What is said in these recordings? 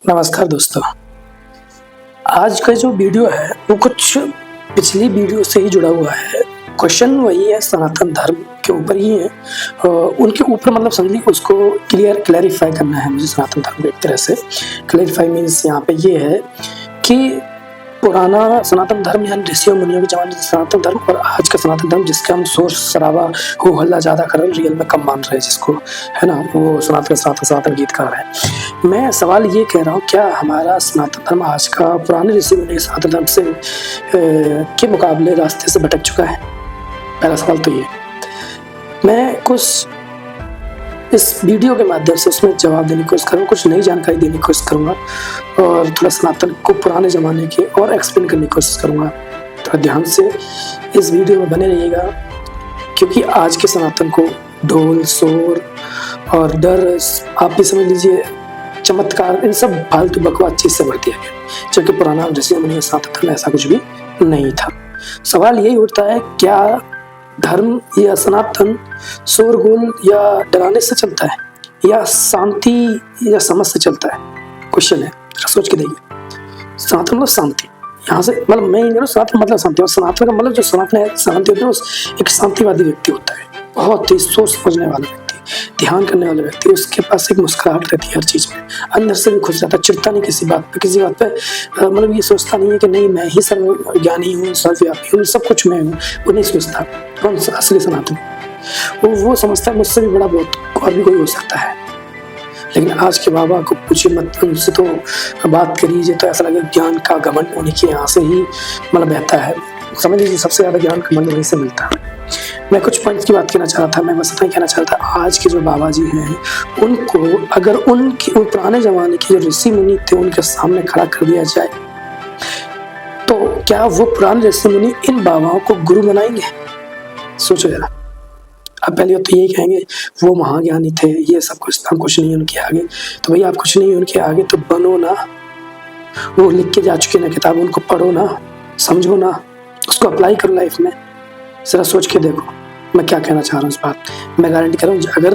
नमस्कार दोस्तों। आज का जो वीडियो है वो कुछ पिछली वीडियो से ही जुड़ा हुआ है। क्वेश्चन वही है, सनातन धर्म के ऊपर ही है। उनके ऊपर मतलब समझिए उसको क्लैरिफाई करना है मुझे सनातन धर्म को। एक तरह से क्लैरिफाई मीन्स यहाँ पे ये है कि पुराना सनातन धर्म यानी ऋषियों मुनियों के जमाने का सनातन धर्म और आज का सनातन धर्म जिसका हम शोर शराबा हो हल्ला ज़्यादा कर रहे हैं, रियल में कम मान रहे हैं जिसको, है ना, वो सनातन गीतकार है। मैं सवाल ये कह रहा हूँ, क्या हमारा सनातन धर्म आज का पुराने ऋषि मुनि सनातन धर्म से के मुकाबले रास्ते से भटक चुका है? पहला सवाल तो ये। मैं कुछ इस वीडियो के माध्यम से उसमें जवाब देने की कोशिश करूँगा, कुछ नई जानकारी देने की कोशिश करूँगा और थोड़ा सनातन को पुराने ज़माने के और एक्सप्लेन करने की कोशिश करूँगा। थोड़ा ध्यान से इस वीडियो में बने रहिएगा, क्योंकि आज के सनातन को ढोल शोर और डर, आप भी समझ लीजिए चमत्कार, इन सब फालतू बकवास चीज़ से भर दिया गया, जबकि पुराना ऋषि मुनि सनातन में ऐसा कुछ भी नहीं था। सवाल यही उठता है, क्या धर्म या सनातन शोरगुल या डराने से चलता है या शांति या समझ से चलता है? क्वेश्चन है, सोच के देखिए। सनातन मतलब शांति, यहाँ से मतलब मैं ये सनातन मतलब शांति, और सनातन का मतलब जो सनातन है, शांति होता है, एक शांतिवादी व्यक्ति होता है, बहुत ही सोच समझने वाला व्यक्ति, ध्यान करने वाला व्यक्ति। उसके पास एक मुस्कुराहट रहती है हर चीज में, अंदर से भी खुश रहता है, चिढ़ता नहीं किसी बात पे मतलब ये सोचता नहीं है कि नहीं मैं ही सर्वज्ञानी हूँ, सर्वव्यापी हूँ, सब कुछ मैं हूँ, वो नहीं सोचता। कौन सा असली सनातन? वो समझता है मुझसे भी बड़ा बहुत और भी कोई हो सकता है। लेकिन आज के बाबा को पूछिए मत, उनसे तो बात करिए तो ऐसा लगे ज्ञान का घमंड उन्हीं के यहाँ से ही मतलब बहता है। समझ लीजिए सबसे ज्यादा ज्ञान घमंड वहीं से मिलता है। मैं कुछ पॉइंट्स की बात करना चाह रहा था, मैं बस इतना कहना चाह रहा था, आज के जो बाबा जी हैं उनको अगर उन पुराने जमाने के जो ऋषि मुनि थे उनके सामने खड़ा कर दिया जाए तो क्या वो पुराने ऋषि मुनि इन बाबाओं को गुरु बनाएंगे? सोचो जरा। अब पहले तो यही कहेंगे वो महाज्ञानी थे, ये सब कुछ, हम कुछ नहीं उनके आगे। तो भैया आप कुछ नहीं उनके आगे तो बनो ना, वो लिख के जा चुके ना किताब, उनको पढ़ो ना, समझो ना, उसको अप्लाई करो लाइफ में। जरा सोच के देखो मैं क्या कहना चाह रहा हूँ इस बात। मैं गारंटी कर रहा हूँ अगर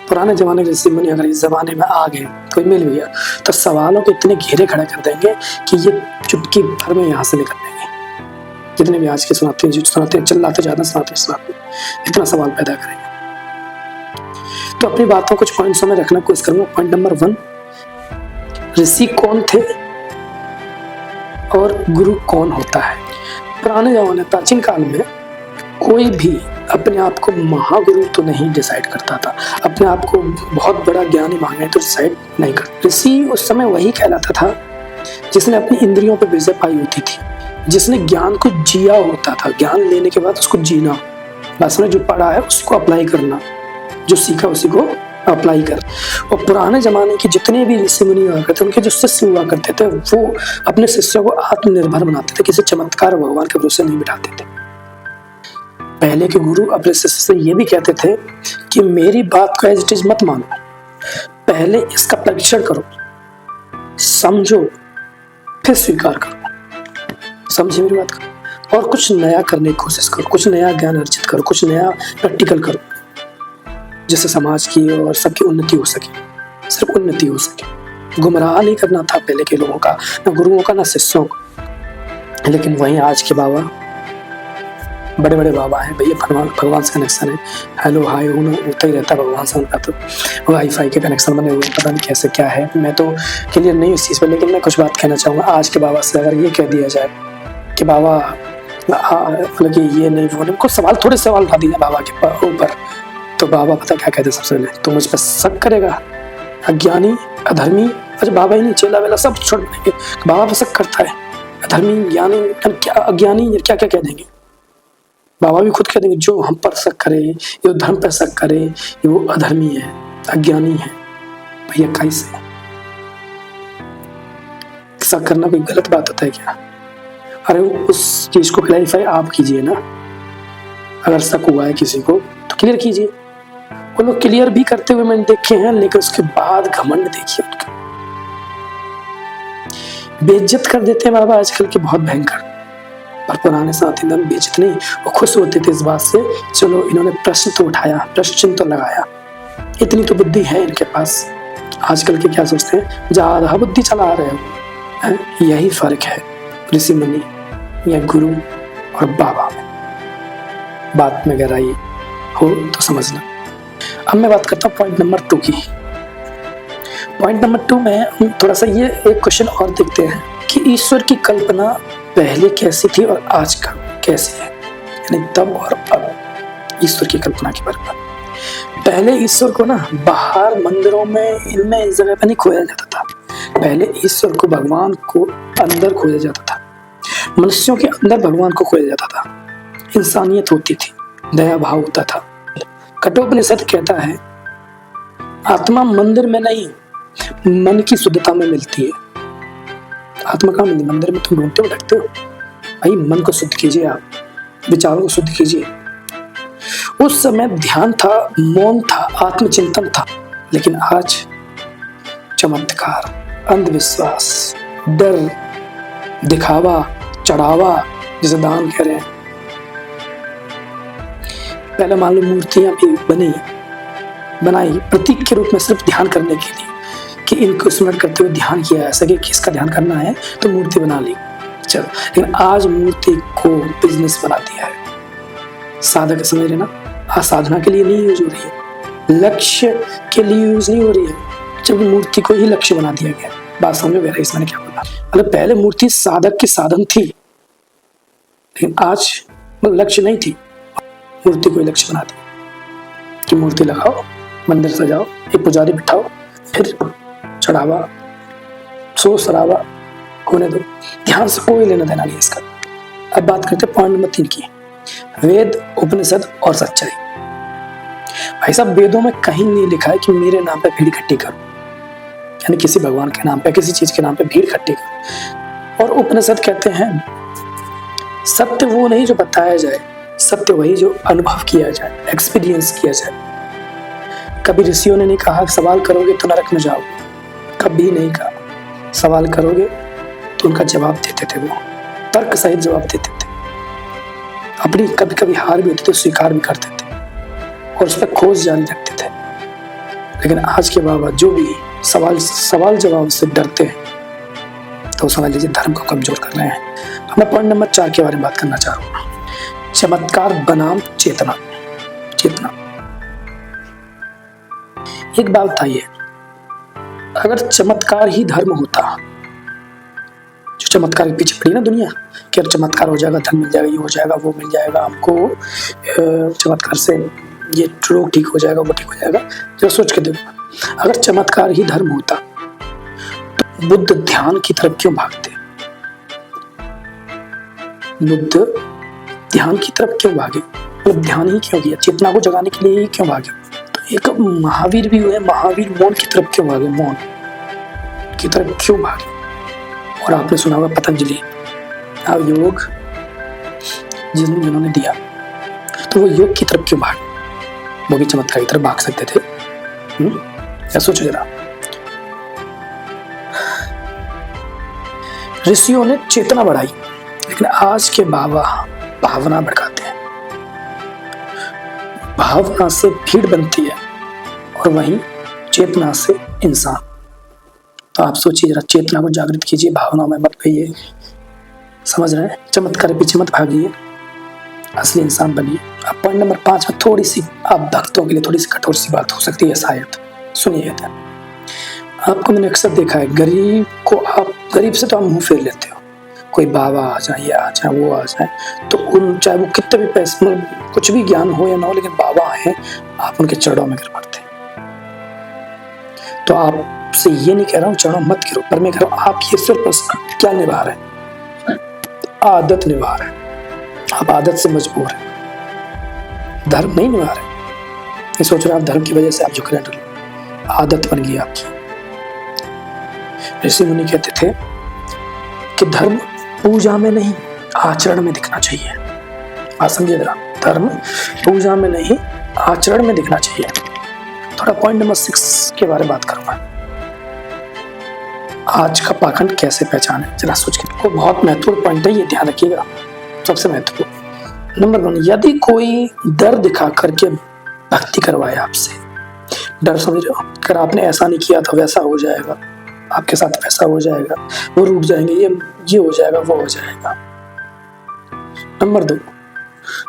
पुराने जमाने के ऋषि मुनि अगर इस जमाने में आ गए, कोई मिल गया, तो सवालों को इतने घेरे खड़े कर देंगे कि ये चुटकी भर में यहाँ से निकल देंगे। जितने भी आज के सुनाते हैं चिल्लाते ज्यादा सुनाते इतना सवाल पैदा करेंगे। तो अपनी बातों कुछ पॉइंट्स में रखना कोशिश करूंगा। पॉइंट नंबर 1, ऋषि कौन थे और गुरु कौन होता है? पुराने जमाने प्राचीन काल में कोई भी अपने आप को महागुरु तो नहीं डिसाइड करता था, अपने आप को बहुत बड़ा ज्ञानी मांगे तो डिसाइड नहीं करता। ऋषि उस समय वही कहलाता था जिसने अपनी इंद्रियों पर विजय पाई होती थी, जिसने ज्ञान को जिया होता था, ज्ञान लेने के बाद उसको जीना, बस में जो पढ़ा है उसको अप्लाई करना, जो सीखा उसी को अप्लाई कर। और पुराने जमाने के जितने भी ऋषि मुनि हुआ करते, उनके जो शिष्य हुआ करते थे वो अपने शिष्यों को आत्मनिर्भर बनाते थे, किसी चमत्कार भगवान के भरोसे नहीं बिठाते थे। पहले के गुरु अपने शिष्य से ये भी कहते थे कि मेरी बात को एज इट इज मत मानो, पहले इसका परीक्षण करो, समझो, फिर स्वीकार करो। समझे मेरी बात को? और कुछ नया करने की कोशिश करो, कुछ नया ज्ञान अर्जित करो, कुछ नया प्रैक्टिकल करो, जिससे समाज की और सबकी उन्नति हो सके, सिर्फ उन्नति हो सके। गुमराह नहीं करना था पहले के लोगों का, न गुरुओं का न शिष्यों का। लेकिन वहीं आज के बाबा, बड़े बड़े बाबा हैं भैया, भगवान से कनेक्शन है, हेलो हाय होता ही रहता है भगवान से उनका, तो वाईफाई के कनेक्शन बने हुए, पता नहीं कैसे क्या है, मैं तो क्लियर नहीं इस चीज़ पर। लेकिन मैं कुछ बात कहना चाहूँगा। आज के बाबा से अगर ये कह दिया जाए कि बाबा मतलब कि ये नहीं वो नहीं, कुछ सवाल, थोड़े सवाल उठा दीजिए बाबा के ऊपर, तो बाबा पता क्या कहते सबसे पहले, तो मुझ पर शक करेगा, अज्ञानी, अधर्मी। अच्छा बाबा ही नहीं, चेला वेला सब छोड़ देंगे, बाबा पर शक करता है, अधर्मी, ज्ञानी, क्या अज्ञानी, क्या क्या कह देंगे। बाबा भी खुद कह देंगे जो हम पर शक करे, जो धर्म पर शक करे, ये वो अधर्मी है, अज्ञानी है। भैया कैसे? शक करना कोई गलत बात होता है क्या? अरे उस चीज को क्लैरिफाई आप कीजिए ना। अगर शक हुआ है किसी को तो क्लियर कीजिए। वो लोग क्लियर भी करते हुए मैंने देखे हैं, लेकिन उसके बाद घमंड देखिए उनका, बेइज्जत कर देते हैं बाबा आजकल के, बहुत भयंकर। पर पुराने साथी धर्म बेइज्जत नहीं, वो खुश होते थे इस बात से, चलो इन्होंने प्रश्न तो उठाया, प्रश्न चिन्ह तो लगाया, इतनी तो बुद्धि है इनके पास, आजकल के क्या सोचते हैं, ज़्यादा बुद्धि चला रहे हो, हैं? यही फर्क है ऋषि मुनि या गुरु और बाबा में। बात में गहराई हो तो समझना। अब मैं बात करता हूँ पॉइंट नंबर 2 की। पॉइंट नंबर 2 में हम थोड़ा सा ये एक क्वेश्चन और देखते हैं कि ईश्वर की कल्पना पहले कैसी थी और आज का कैसी है, यानी तब और अब ईश्वर की कल्पना के बारे में। पहले ईश्वर को ना बाहर मंदिरों में इनमें इस जगह पर नहीं खोजा जाता था। पहले ईश्वर को, भगवान को अंदर खोजा जाता था। मनुष्यों के अंदर भगवान को खोजा जाता था। इंसानियत होती थी, दया भाव होता था। कठोपनिषद कहता है आत्मा मंदिर में नहीं, मन की शुद्धता में मिलती है। आत्मा कहाँ मिलती? मंदिर में तुम ढूंढते हो, ढकते हो। भाई मन को शुद्ध कीजिए, आप विचारों को शुद्ध कीजिए। उस समय ध्यान था, मौन था, आत्मचिंतन था। लेकिन आज चमत्कार, अंधविश्वास, डर, दिखावा, चढ़ावा, जिसे दान कह रहे हैं। पहले मान लो मूर्तियां भी बनाई प्रतीक के रूप में, सिर्फ ध्यान करने के लिए कि इनको स्मरण करते हुए ध्यान किया जा सके कि इसका ध्यान करना है, तो मूर्ति बना ली। चलो, लेकिन आज मूर्ति को बिजनेस बना दिया है। साधक समझ रहे ना, आज साधना के लिए नहीं यूज हो रही है, लक्ष्य के लिए यूज नहीं हो रही है, जबकि मूर्ति को ही लक्ष्य बना दिया गया। बात समझ में इसमें मैंने क्या बोला? मतलब पहले मूर्ति साधक की साधन थी, लेकिन आज लक्ष्य नहीं थी, मूर्ति को ही लक्ष्य बना दिया कि मूर्ति लगाओ, मंदिर सजाओ, एक पुजारी बिठाओ, फिर चढ़ावा, शोर शराबा होने दो, ध्यान से कोई लेना देना नहीं इसका। अब बात करते हैं पॉइंट नंबर 3 की, वेद, उपनिषद और सच्चाई। भाई साहब, वेदों में कहीं नहीं लिखा है कि मेरे नाम पे भीड़ इकट्ठी करो, यानी किसी भगवान के नाम पे, किसी चीज के नाम पे भीड़ इकट्ठी करो। और उपनिषद कहते हैं सत्य वो नहीं जो बताया जाए, सत्य वही जो अनुभव किया जाए, एक्सपीरियंस किया जाए। कभी ऋषियों ने नहीं कहा सवाल करोगे तो नरक में जाओगे, कभी नहीं कहा। सवाल करोगे तो उनका जवाब देते थे, वो तर्क सहित जवाब देते थे। अपनी कभी कभी हार भी होती तो स्वीकार भी करते थे और उस पर खोज जारी रखते थे। लेकिन आज के बाबा जो भी सवाल जवाब से डरते हैं, तो समझ लीजिए धर्म को कमजोर कर रहे हैं। मैं पॉइंट नंबर 4 के बारे में बात करना चाह रहा हूँ, चमत्कार बनाम चेतना। एक बात बताइए, अगर चमत्कार ही धर्म होता, जो चमत्कार के पीछे पड़ी ना दुनिया कि अब चमत्कार हो जाएगा, धन मिल जाएगा, ये हो जाएगा, वो मिल जाएगा हमको, चमत्कार से ये रोग ठीक हो जाएगा, वो ठीक हो जाएगा। जरा सोच के देखो, अगर चमत्कार ही धर्म होता तो बुद्ध ध्यान की तरफ क्यों भागते? बुद्ध ध्यान की तरफ क्यों भागे? मतलब ध्यान ही क्यों किया? चेतना को जगाने के लिए ही क्यों भागे? तो एक महावीर भी हुए, महावीर मौन की तरफ क्यों भागे? मौन की तरफ क्यों भागे? और आपने सुना होगा पतंजलि अब योग जिन्होंने दिया, तो वो योग की तरफ क्यों भागे? वो भी चमत्कार की तरफ भाग सकते थे। या सोचो जरा, ऋषियों ने चेतना बढ़ाई, लेकिन आज के बाबा भावना भड़काते हैं। भावना से भीड़ बनती है और वहीं चेतना से इंसान। तो आप सोचिए जरा, चेतना को जागृत कीजिए, भावना में मत गइए। समझ रहे हैं? चमत्कार पीछे मत भागिए, असली इंसान बनिए। अब पॉइंट नंबर 5 में थोड़ी सी आप भक्तों के लिए थोड़ी सी कठोर सी बात हो सकती है शायद, सुनिएगा। आपको मैंने अक्सर देखा है, गरीब से तो आप मुंह फेर लेते हो। कोई बाबा आ जाए, ये आ जाए, वो आ जाए, तो उन चाहे वो कितने भी पैसे, मतलब कुछ भी ज्ञान हो या ना हो, लेकिन बाबा हैं, आप उनके चरणों में गिर पड़ते हैं। तो आपसे ये नहीं कह रहा हूँ चरणों मत गिरो, पर मैं कह रहा हूँ आप ये सिर्फ क्या निभा रहे हैं? आदत निभा रहे हैं। आप आदत से मजबूर हैं, धर्म नहीं निभा रहे। ये सोच रहे आप धर्म की वजह से आप झुक रहे हैं, आदत बन गई आपकी। ऋषि मुनि कहते थे कि धर्म पूजा में नहीं, आचरण में दिखना चाहिए। आप समझिए जरा, धर्म पूजा में नहीं, आचरण में दिखना चाहिए। थोड़ा पॉइंट नंबर 6 के बारे में बात करूंगा, आज का पाखंड कैसे पहचाने। जरा सोच के, वो बहुत महत्वपूर्ण पॉइंट है, ये ध्यान रखिएगा, सबसे महत्वपूर्ण। नंबर 1, यदि कोई डर दिखा करके भक्ति करवाए आपसे, डर समझ रहे हो, अगर आपने ऐसा नहीं किया तो वैसा हो जाएगा, आपके साथ वैसा हो जाएगा, वो रूठ जाएंगे, ये हो जाएगा, वो हो जाएगा। नंबर 2,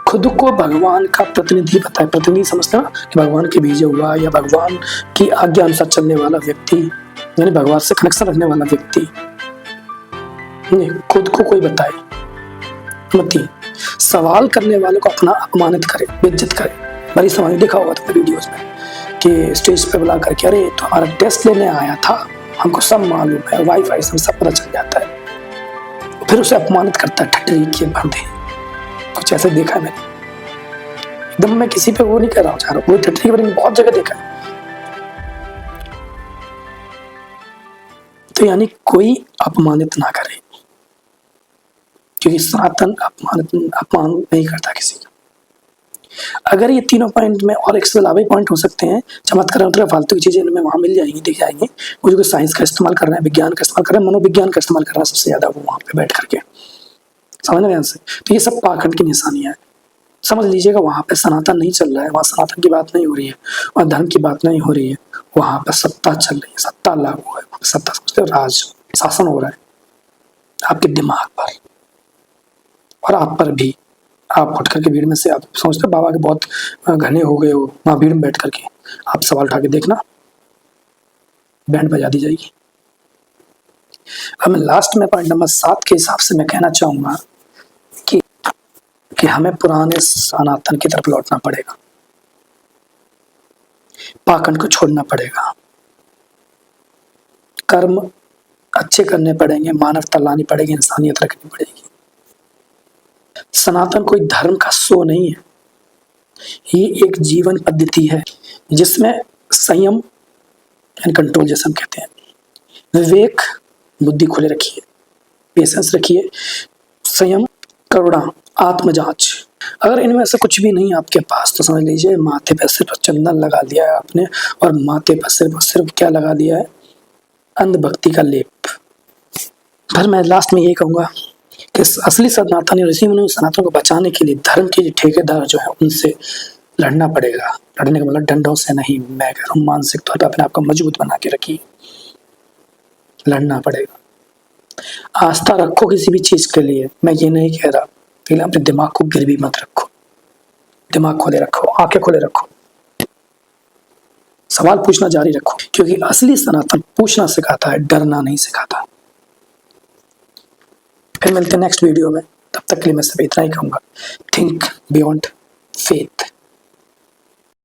खुद को भगवान का प्रतिनिधि बताए। प्रतिनिधि समझते हो कि भगवान के भेजा हुआ या भगवान की आज्ञा अनुसार चलने वाला व्यक्ति, यानी भगवान से कनेक्शन रखने वाला व्यक्ति। नहीं, खुद को कोई बताए मत ही। सवाल करने वाले को अपना अपमानित करे, बेइज्जत करे। बड़ी समाज देखा होगा तुमने वीडियोस में कि स्टेज पे बुला करके, अरे तुम्हारा टेस्ट लेने आया था, हमको सब मालूम है, वाईफाई से सब पता चल जाता है। फिर उसे अपमानित करता है, ठट्ठी किए बंदे। कुछ ऐसे देखा है मैंने, एकदम मैं किसी पे वो नहीं कर रहा हूँ, चाह रहा हूँ, वो ठट्ठी के बारे में बहुत जगह देखा है। तो यानी कोई अपमानित ना करे, क्योंकि सनातन अपमान नहीं करता किसी का। अगर ये तीनों पॉइंट में और इसके अलावा पॉइंट हो सकते हैं, चमत्कार मतलब फालतू की चीजें इनमें वहां मिल जाएंगी, दिख जाएंगी। वो जो साइंस का इस्तेमाल कर रहे हैं, विज्ञान का इस्तेमाल कर रहे हैं, मनोविज्ञान का इस्तेमाल कर रहे हैं सबसे ज्यादा वो वहां पे बैठ करके, समझ रहे हैं से। तो ये सब पाखंड की निशानियां है, समझ लीजिएगा। वहां पे सनातन नहीं चल रहा है, वहां सनातन की बात नहीं हो रही है, वहां धर्म की बात नहीं हो रही है, वहां पर सत्ता चल रही है, सत्ता लागू है, सत्ता समझते हो, राज शासन हो रहा है आपके दिमाग पर और आप पर भी। आप उठ करके भीड़ में से, आप सोचते बाबा के बहुत घने हो गए हो, वहां भीड़ में बैठ करके आप सवाल उठा के देखना, बैंड बजा दी जाएगी। अब मैं लास्ट में पॉइंट नंबर 7 के हिसाब से मैं कहना चाहूंगा कि हमें पुराने सनातन की तरफ लौटना पड़ेगा, पाखंड को छोड़ना पड़ेगा, कर्म अच्छे करने पड़ेंगे, मानवता लानी पड़ेगी, इंसानियत रखनी पड़ेगी। सनातन कोई धर्म का शो नहीं है, ये एक जीवन पद्धति है जिसमें संयम एंड कंट्रोल, जैसे हम कहते हैं, विवेक, बुद्धि खुले रखिए, पेशेंस रखिए, संयम, करुणा, आत्मजांच। अगर इनमें से कुछ भी नहीं आपके पास तो समझ लीजिए माथे पर सिर्फ चंदन लगा दिया है आपने, और माथे पर सिर्फ क्या लगा दिया है, अंधभक्ति का लेप। फिर मैं लास्ट में ये कहूंगा कि असली सनातनी ऋषि मुनि सनातन को बचाने के लिए धर्म के ठेकेदार जो है उनसे लड़ना पड़ेगा। लड़ने का मतलब डंडों से नहीं, मैं कह रहा हूँ मानसिक तौर पर अपने आप को मजबूत बना के रखिए, लड़ना पड़ेगा। आस्था रखो किसी भी चीज के लिए, मैं ये नहीं कह रहा, लेकिन अपने दिमाग को गिरवी मत रखो, दिमाग खोले रखो, आंखें खोले रखो, सवाल पूछना जारी रखो, क्योंकि असली सनातन पूछना सिखाता है, डरना नहीं सिखाता। फिर मिलते हैं नेक्स्ट वीडियो में, तब तक के लिए मैं सिर्फ इतना ही कहूंगा, थिंक बियॉन्ड फेथ।